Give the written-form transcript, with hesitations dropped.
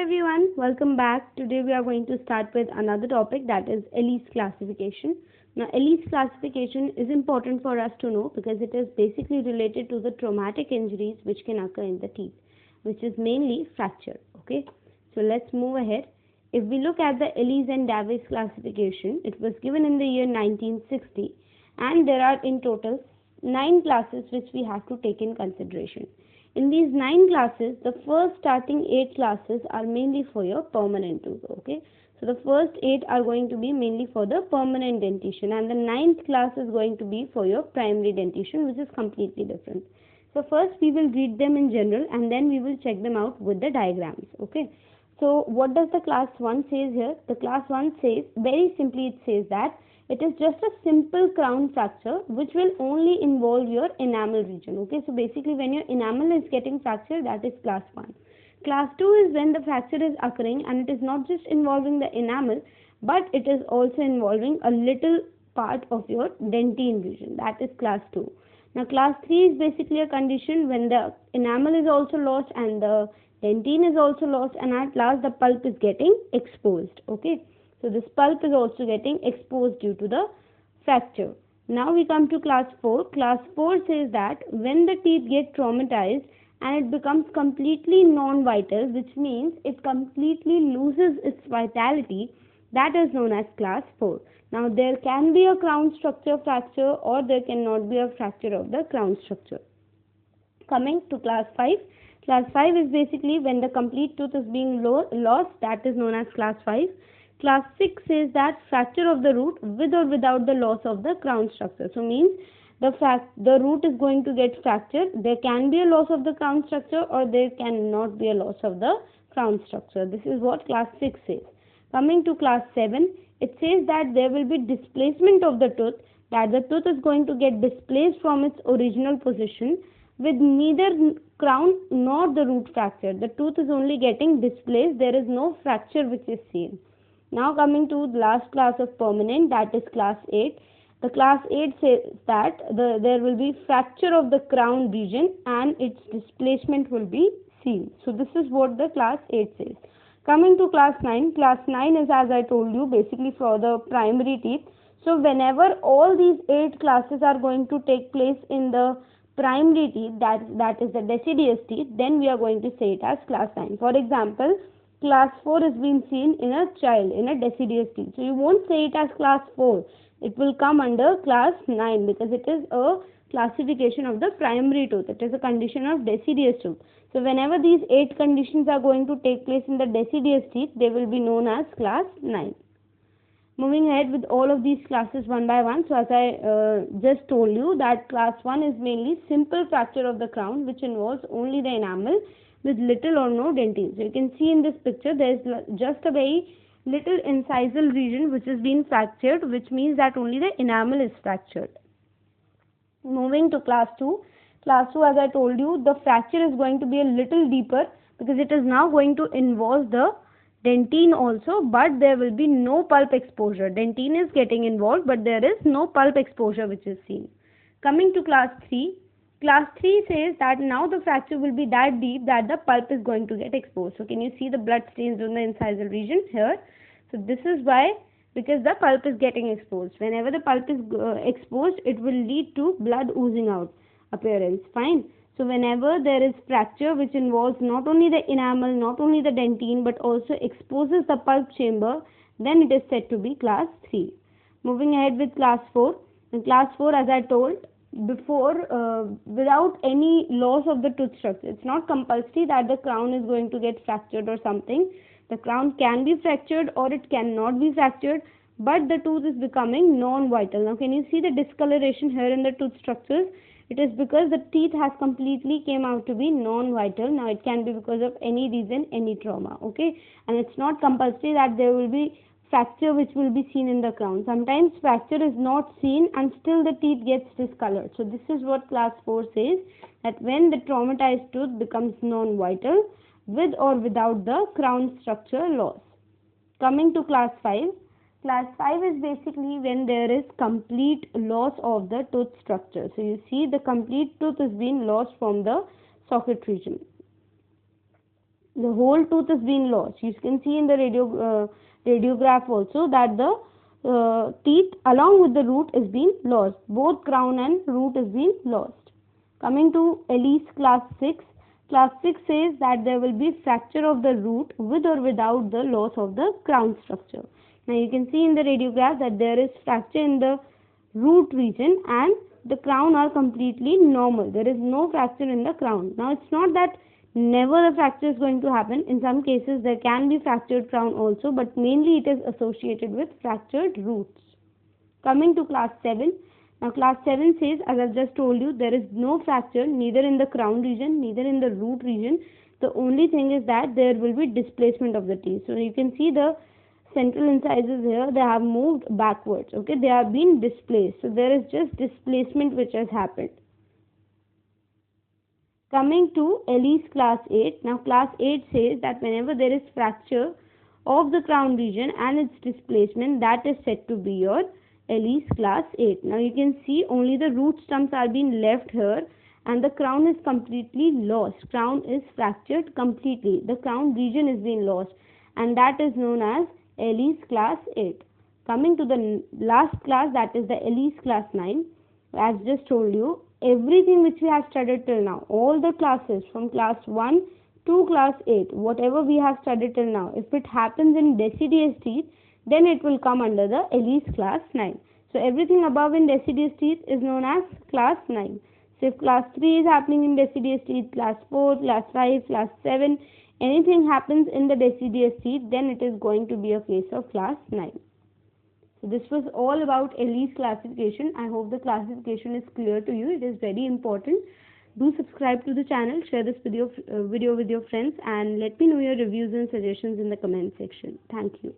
everyone, welcome back. Today we are going to start with another topic, that is Ellis classification. Now Ellis classification is important for us to know because it is basically related to the traumatic injuries which can occur in the teeth, which is mainly fracture. Okay, so let's move ahead. If we look at the Ellis and Davis classification, it was given in the year 1960 and there are in total 9 classes which we have to take in consideration. In these 9 classes, the first starting 8 classes are mainly for your permanent tooth. Okay, so the first 8 are going to be mainly for the permanent dentition, and the 9th class is going to be for your primary dentition, which is completely different. So first we will read them in general and then we will check them out with the diagrams. Okay, so what does the class 1 says here? The class 1 says, very simply it says that it is just a simple crown fracture which will only involve your enamel region. Okay, so basically when your enamel is getting fractured, that is class 1. Class 2 is when the fracture is occurring and it is not just involving the enamel, but it is also involving a little part of your dentine region. That is class 2. Now class 3 is basically a condition when the enamel is also lost and the dentine is also lost, and at last the pulp is getting exposed. Okay, so this pulp is also getting exposed due to the fracture. Now we come to class 4. Class 4 says that when the teeth get traumatized and it becomes completely non-vital, which means it completely loses its vitality, that is known as class 4. Now there can be a crown structure fracture or there cannot be a fracture of the crown structure. Coming to class 5. Class 5 is basically when the complete tooth is being lost, that is known as class 5. Class 6 says that fracture of the root with or without the loss of the crown structure. So means the root is going to get fractured. There can be a loss of the crown structure or there cannot be a loss of the crown structure. This is what class 6 says. Coming to class 7, it says that there will be displacement of the tooth, that the tooth is going to get displaced from its original position with neither crown nor the root fracture. The tooth is only getting displaced. There is no fracture which is seen. Now coming to the last class of permanent, that is class 8. The class 8 says that there will be fracture of the crown region and its displacement will be seen. So this is what the class 8 says. Coming to class 9. Class 9 is, as I told you, basically for the primary teeth. So whenever all these 8 classes are going to take place in the primary teeth, that is the deciduous teeth, then we are going to say it as class 9. For example, class 4 is being seen in a child, in a deciduous teeth. So you won't say it as class 4. It will come under class 9 because it is a classification of the primary tooth. It is a condition of deciduous tooth. So whenever these 8 conditions are going to take place in the deciduous teeth, they will be known as class 9. Moving ahead with all of these classes one by one. So as I just told you that class 1 is mainly simple fracture of the crown which involves only the enamel with little or no dentine. So you can see in this picture there is just a very little incisal region which has been fractured, which means that only the enamel is fractured. Moving to class 2. Class 2, as I told you, the fracture is going to be a little deeper because it is now going to involve the dentine also, but there will be no pulp exposure. Dentine is getting involved, but there is no pulp exposure which is seen. Coming to class 3. Class 3 says that now the fracture will be that deep that the pulp is going to get exposed. So can you see the blood stains on the incisal region here? So this is why, because the pulp is getting exposed. Whenever the pulp is exposed, it will lead to blood oozing out appearance. Fine. So whenever there is fracture which involves not only the enamel, not only the dentine, but also exposes the pulp chamber, then it is said to be class 3. Moving ahead with class 4. In class 4, as I told before, without any loss of the tooth structure. It's not compulsory that the crown is going to get fractured or something. The crown can be fractured or it cannot be fractured, but the tooth is becoming non-vital. Now can you see the discoloration here in the tooth structures? It is because the teeth has completely came out to be non-vital. Now it can be because of any reason, any trauma. Okay, and it's not compulsory that there will be fracture which will be seen in the crown. Sometimes fracture is not seen and still the teeth gets discolored. So this is what class 4 says, that when the traumatized tooth becomes non-vital with or without the crown structure loss. Coming to class 5. Class 5 is basically when there is complete loss of the tooth structure. So you see the complete tooth is being lost from the socket region. The whole tooth is being lost. You can see in the radiograph also that the teeth along with the root is being lost. Both crown and root is being lost. Coming to Ellis class 6. Class 6 says that there will be fracture of the root with or without the loss of the crown structure. Now you can see in the radiograph that there is fracture in the root region and the crown are completely normal. There is no fracture in the crown. Now it's not that never the fracture is going to happen. In some cases there can be fractured crown also, but mainly it is associated with fractured roots. Coming to class 7. Now class 7 says, as I've just told you, there is no fracture neither in the crown region, neither in the root region. The only thing is that there will be displacement of the teeth. So you can see the central incisors here, they have moved backwards. Okay, they have been displaced. So there is just displacement which has happened. Coming to Ellis class 8. Now class 8 says that whenever there is fracture of the crown region and its displacement, that is said to be your Ellis class 8. Now you can see only the root stumps are being left here and the crown is completely lost. Crown is fractured completely. The crown region is being lost and that is known as Ellis class 8. Coming to the last class, that is the Ellis class 9. As just told you, everything which we have studied till now, all the classes from class 1 to class 8, whatever we have studied till now, if it happens in deciduous teeth, then it will come under the Ellis class 9. So everything above in deciduous teeth is known as class 9. So if class 3 is happening in deciduous teeth, class 4, class 5, class 7, anything happens in the deciduous teeth, then it is going to be a case of class 9. So this was all about Ellis classification. I hope the classification is clear to you. It is very important. Do subscribe to the channel, share this video with your friends, and let me know your reviews and suggestions in the comment section. Thank you.